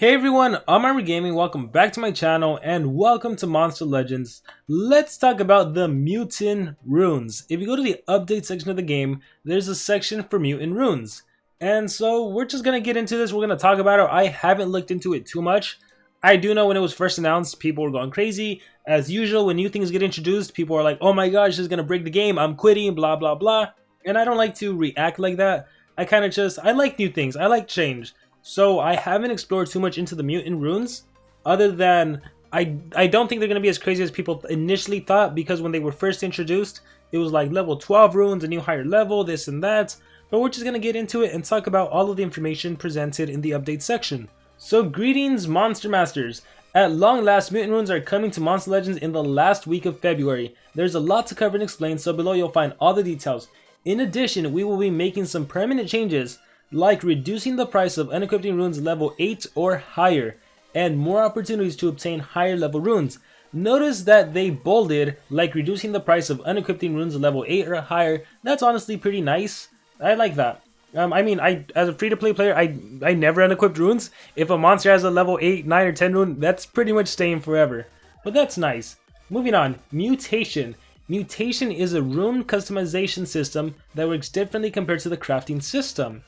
Hey everyone, I'm Armor Gaming, welcome back to my channel and welcome to Monster Legends. Let's talk about the Mutant Runes. If you go to the update section of the game, there's a section for Mutant Runes. And so we're just going to get into this, we're going to talk about it. I haven't looked into it too much. I do know when it was first announced, people were going crazy. As usual, when new things get introduced, people are like, oh my gosh, this is going to break the game, I'm quitting, blah blah blah. And I don't like to react like that. I like new things, I like change. So I haven't explored too much into the Mutant Runes, other than I don't think they're going to be as crazy as people initially thought, because when they were first introduced, it was like level 12 runes, a new higher level, this and that. But we're just going to get into it and talk about all of the information presented in the update section. So greetings Monster Masters! At long last, Mutant Runes are coming to Monster Legends in the last week of February. There's a lot to cover and explain, so below you'll find all the details. In addition, we will be making some permanent changes, like reducing the price of unequipping runes level 8 or higher, and more opportunities to obtain higher level runes. Notice that they bolded, like reducing the price of unequipping runes level 8 or higher. That's honestly pretty nice. I like that. As a free-to-play player, I never unequipped runes. If a monster has a level 8, 9, or 10 rune, that's pretty much staying forever. But that's nice. Moving on, Mutation. Mutation is a rune customization system that works differently compared to the crafting system.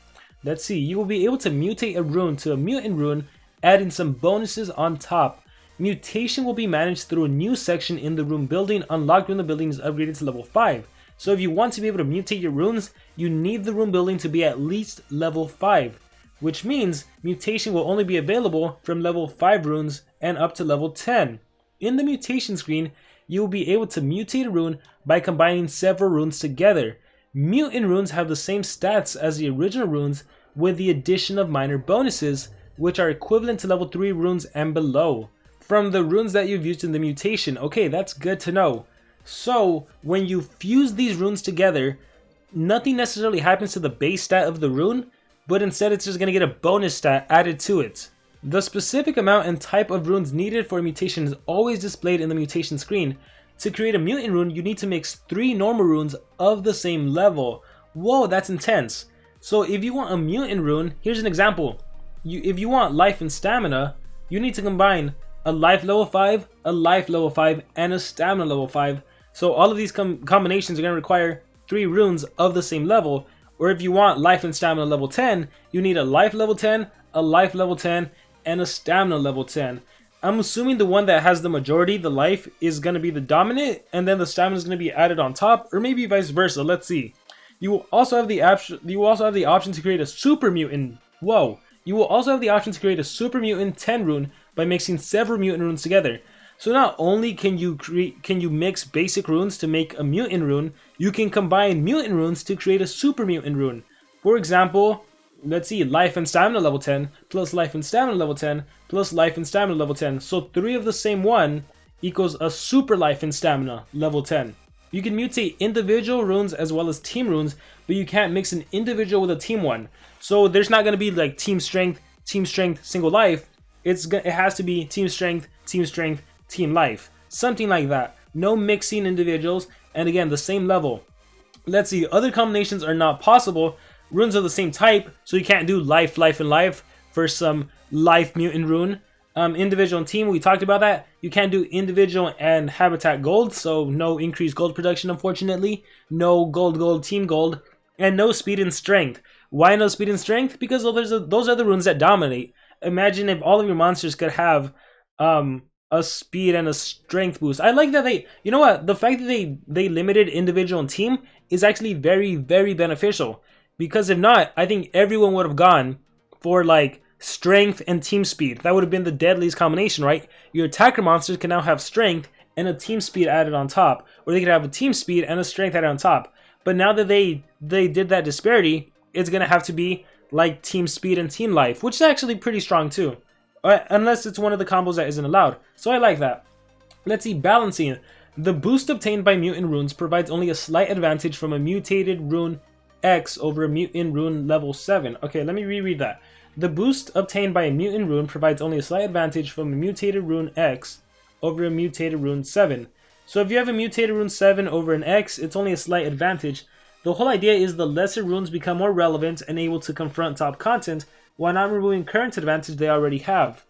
Let's see, you will be able to mutate a rune to a mutant rune, adding some bonuses on top. Mutation will be managed through a new section in the rune building, unlocked when the building is upgraded to level 5. So if you want to be able to mutate your runes, you need the rune building to be at least level 5, which means mutation will only be available from level 5 runes and up to level 10. In the mutation screen, you will be able to mutate a rune by combining several runes together. Mutant runes have the same stats as the original runes, with the addition of minor bonuses, which are equivalent to level 3 runes and below, from the runes that you've used in the mutation. Okay, that's good to know. So, when you fuse these runes together, nothing necessarily happens to the base stat of the rune, but instead it's just going to get a bonus stat added to it. The specific amount and type of runes needed for a mutation is always displayed in the mutation screen. To create a mutant rune, you need to mix 3 normal runes of the same level. Whoa, that's intense. So if you want a mutant rune, here's an example. If you want life and stamina, you need to combine a life level 5, a life level 5, and a stamina level 5. So all of these combinations are going to require 3 runes of the same level. Or if you want life and stamina level 10, you need a life level 10, a life level 10, and a stamina level 10. I'm assuming the one that has the majority, the life, is going to be the dominant, and then the stamina is going to be added on top, or maybe vice versa. Let's see. You will also have the option to create a super mutant. Whoa! You will also have the option to create a super mutant 10 rune by mixing several mutant runes together. So not only can you mix basic runes to make a mutant rune, you can combine mutant runes to create a super mutant rune. For example, let's see, life and stamina level 10 plus life and stamina level 10 plus life and stamina level 10. So 3 of the same one equals a super life and stamina level 10. You can mutate individual runes as well as team runes, but you can't mix an individual with a team one. So there's not going to be like team strength, single life. It has to be team strength, team life. Something like that. No mixing individuals, and again, the same level. Let's see, other combinations are not possible. Runes are the same type, so you can't do life, and life for some life mutant rune. Individual and team, we talked about that. You can't do individual and habitat gold, so no increased gold production, unfortunately. No gold, team gold, and no speed and strength. Why no speed and strength? Because those are the runes that dominate. Imagine if all of your monsters could have a speed and a strength boost. I like that you know what? The fact that they limited individual and team is actually very, very beneficial. Because if not, I think everyone would have gone for like strength and team speed. That would have been the deadliest combination, right? Your attacker monsters can now have strength and a team speed added on top, or they could have a team speed and a strength added on top. But now that they did that disparity, it's gonna have to be like team speed and team life, which is actually pretty strong too, unless it's one of the combos that isn't allowed. So I like that. Let's see, balancing. The boost obtained by mutant runes provides only a slight advantage from a mutated rune X over a mutant rune level 7. Okay, let me reread that. The boost obtained by a mutant rune provides only a slight advantage from a mutated rune X over a mutated rune 7. So if you have a mutated rune 7 over an X, it's only a slight advantage. The whole idea is the lesser runes become more relevant and able to confront top content, while not removing current advantage they already have.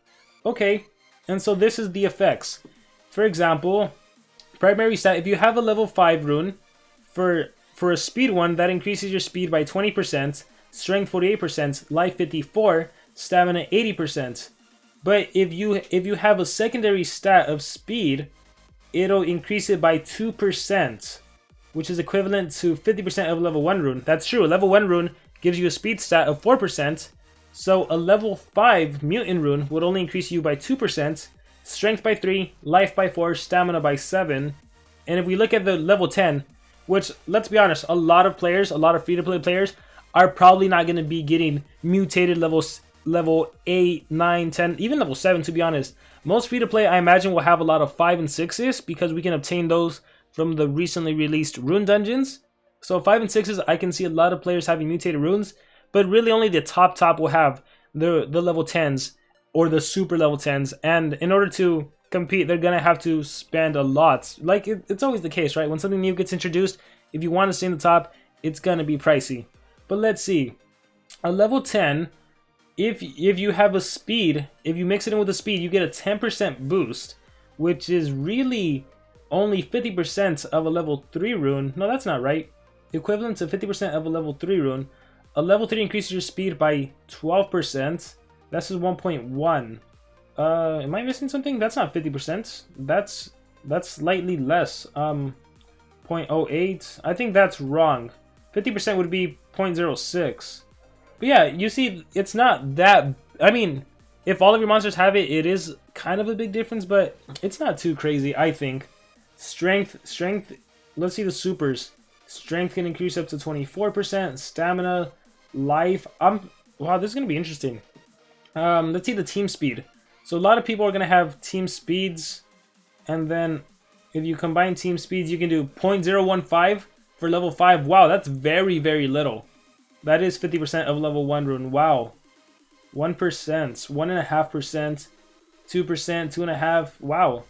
Okay, and so this is the effects. For example, primary stat, if you have a level 5 rune, for a speed one, that increases your speed by 20%, strength 48%, life 54%, stamina 80%. But if you have a secondary stat of speed, it'll increase it by 2%, which is equivalent to 50% of level 1 rune. That's true, a level 1 rune gives you a speed stat of 4%, so a level 5 mutant rune would only increase you by 2%, strength by 3, life by 4, stamina by 7. And if we look at the level 10, which, let's be honest, a lot of free-to-play players are probably not going to be getting mutated level 8, 9, 10, even level 7, to be honest. Most free-to-play, I imagine, will have a lot of 5 and 6s because we can obtain those from the recently released rune dungeons. So 5 and 6s, I can see a lot of players having mutated runes, but really only the top will have the level 10s or the super level 10s. And in order to compete, they're going to have to spend a lot. Like, it's always the case, right? When something new gets introduced, if you want to stay in the top, it's going to be pricey. But let's see. A level 10... If you have a speed, if you mix it in with a speed, you get a 10% boost, which is really only 50% of a level 3 rune. No, that's not right. Equivalent to 50% of a level 3 rune. A level 3 increases your speed by 12%. That's just 1.1. Am I missing something? That's not 50%. That's slightly less. 0.08. I think that's wrong. 50% would be 0.06. But yeah, you see, it's not that... I mean, if all of your monsters have it, it is kind of a big difference, but it's not too crazy, I think. Strength, let's see the supers. Strength can increase up to 24%, stamina, life. Wow, this is going to be interesting. Let's see the team speed. So a lot of people are going to have team speeds, and then if you combine team speeds, you can do 0.015 for level 5. Wow, that's very, very little. That is 50% of level 1 rune. Wow. 1%, 1.5%, 2%, 2.5%. Wow.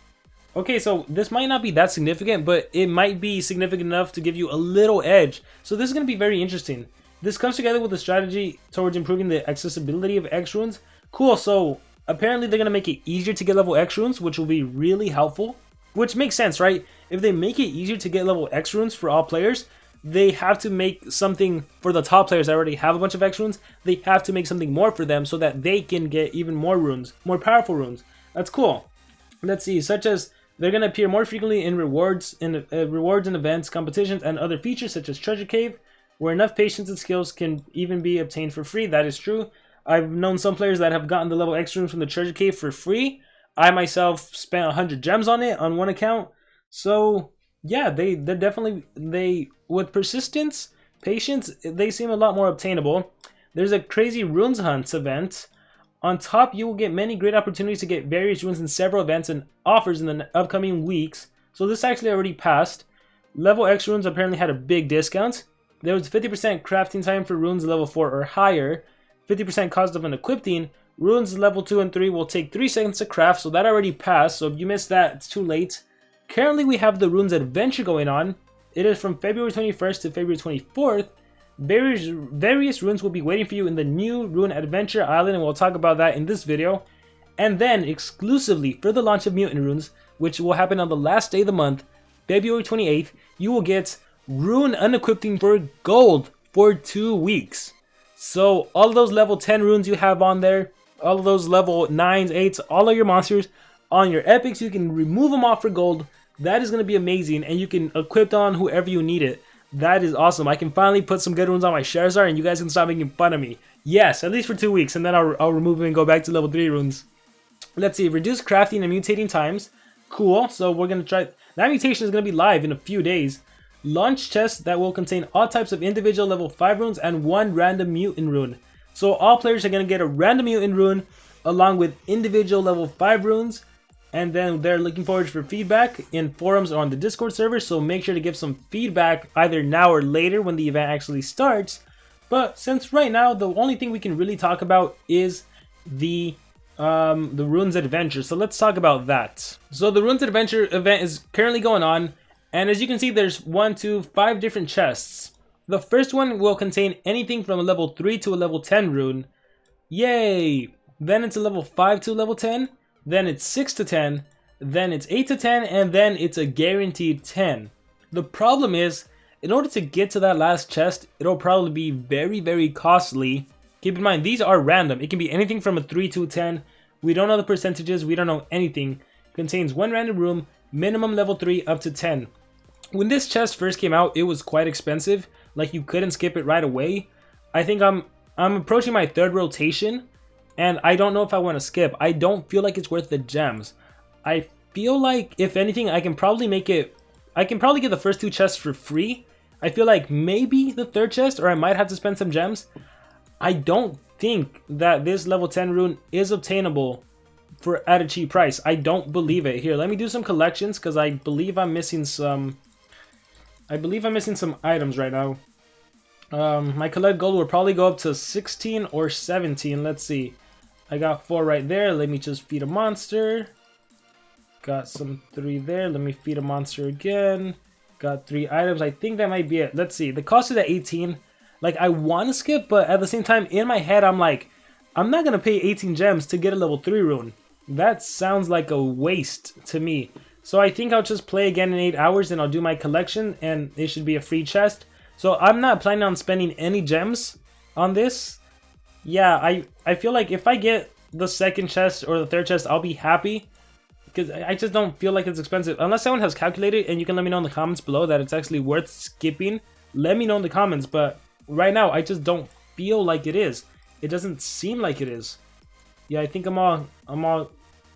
Okay, so this might not be that significant, but it might be significant enough to give you a little edge. So this is going to be very interesting. This comes together with a strategy towards improving the accessibility of X runes. Cool, so apparently they're going to make it easier to get level X runes, which will be really helpful. Which makes sense, right? If they make it easier to get level X runes for all players, they have to make something for the top players that already have a bunch of X runes. They have to make something more for them so that they can get even more runes, more powerful runes. That's cool. Let's see, such as they're going to appear more frequently in rewards and events, competitions, and other features such as Treasure Cave, where enough patience and skills can even be obtained for free. That is true. I've known some players that have gotten the level X runes from the Treasure Cave for free. I myself spent 100 gems on it on one account. So yeah, they're definitely with persistence, patience, they seem a lot more obtainable. There's a crazy runes hunt event. On top, you will get many great opportunities to get various runes in several events and offers in the upcoming weeks. So this actually already passed. Level X runes apparently had a big discount. There was 50% crafting time for runes level 4 or higher. 50% cost of an equipping. Runes level 2 and 3 will take 3 seconds to craft, so that already passed. So if you missed that, it's too late. Currently, we have the Runes Adventure going on. It is from February 21st to February 24th. Various runes will be waiting for you in the new Rune Adventure Island, and we'll talk about that in this video. And then, exclusively for the launch of Mutant Runes, which will happen on the last day of the month, February 28th, you will get Rune Unequipping for Gold for 2 weeks. So, all of those level 10 runes you have on there, all of those level 9s, 8s, all of your monsters, on your epics, you can remove them off for gold. That is going to be amazing, and you can equip on whoever you need it. That is awesome. I can finally put some good runes on my Charizard, and you guys can stop making fun of me. Yes, at least for 2 weeks, and then I'll remove them and go back to level 3 runes. Let's see, reduce crafting and mutating times. Cool, so we're going to try... That mutation is going to be live in a few days. Launch chests that will contain all types of individual level 5 runes and 1 random mutant rune. So all players are going to get a random mutant rune along with individual level 5 runes. And then they're looking forward for feedback in forums or on the Discord server. So make sure to give some feedback either now or later when the event actually starts. But since right now the only thing we can really talk about is the Runes Adventure. So let's talk about that. So the Runes Adventure event is currently going on. And as you can see, there's 5 different chests. The first one will contain anything from a level 3 to a level 10 rune. Yay! Then it's a level 5 to level 10, then it's 6 to 10, then it's 8 to 10, and then it's a guaranteed 10. The problem is, in order to get to that last chest, it'll probably be very, very costly. Keep in mind, these are random. It can be anything from a 3 to a 10. We don't know the percentages, we don't know anything. It contains one random room, minimum level 3 up to 10. When this chest first came out, it was quite expensive. Like, you couldn't skip it right away. I think I'm approaching my 3rd rotation, and I don't know if I want to skip. I don't feel like it's worth the gems. I feel like, if anything, I can probably get the first 2 chests for free. I feel like maybe the 3rd chest, or I might have to spend some gems. I don't think that this level 10 rune is obtainable at a cheap price. I don't believe it. Here, let me do some collections, because I believe I'm missing some items right now. My collect gold will probably go up to 16 or 17. Let's see. I got 4 right there. Let me just feed a monster. Got some 3 there. Let me feed a monster again. Got 3 items. I think that might be it. Let's see. The cost is at 18. Like, I want to skip, but at the same time, in my head, I'm like, I'm not going to pay 18 gems to get a level 3 rune. That sounds like a waste to me. So I think I'll just play again in 8 hours, and I'll do my collection, and it should be a free chest. So I'm not planning on spending any gems on this. Yeah, I feel like if I get the 2nd chest or the 3rd chest, I'll be happy. Because I just don't feel like it's expensive. Unless someone has calculated, and you can let me know in the comments below that it's actually worth skipping. Let me know in the comments, but right now I just don't feel like it is. It doesn't seem like it is. Yeah, I think I'm all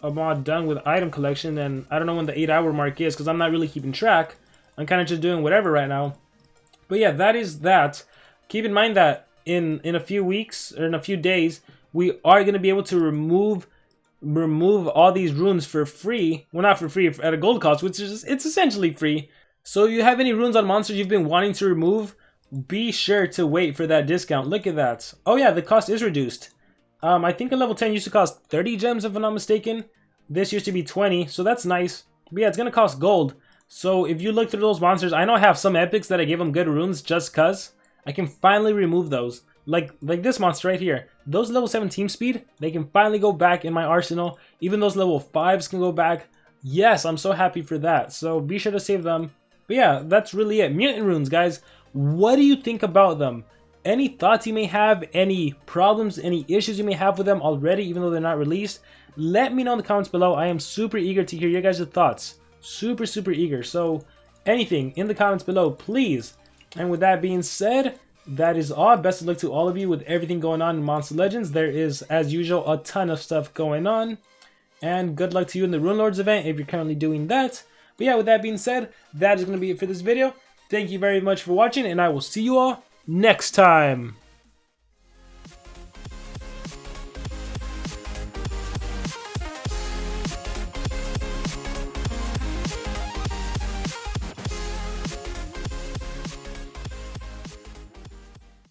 done with item collection, and I don't know when the 8-hour mark is because I'm not really keeping track. I'm kind of just doing whatever right now. But yeah, that is that. Keep in mind that in a few weeks or in a few days, we are going to be able to remove all these runes for free. Well, not for free, at a gold cost, which is it's essentially free. So if you have any runes on monsters you've been wanting to remove, be sure to wait for that discount. Look at that. Oh yeah, the cost is reduced. I think a level 10 used to cost 30 gems if I'm not mistaken. This used to be 20, so that's nice. But yeah, it's going to cost gold. So if you look through those monsters, I know I have some epics that I gave them good runes just cuz. I can finally remove those. Like this monster right here. Those level 7 team speed, they can finally go back in my arsenal. Even those level 5s can go back. Yes, I'm so happy for that. So be sure to save them. But yeah, that's really it. Mutant Runes, guys. What do you think about them? Any thoughts you may have, any problems, any issues you may have with them already, even though they're not released, let me know in the comments below. I am super eager to hear your guys' thoughts. Super, super eager. So anything in the comments below, please. And with that being said, that is all. Best of luck to all of you with everything going on in Monster Legends. There is, as usual, a ton of stuff going on. And good luck to you in the Rune Lords event if you're currently doing that. But yeah, with that being said, that is going to be it for this video. Thank you very much for watching, and I will see you all next time.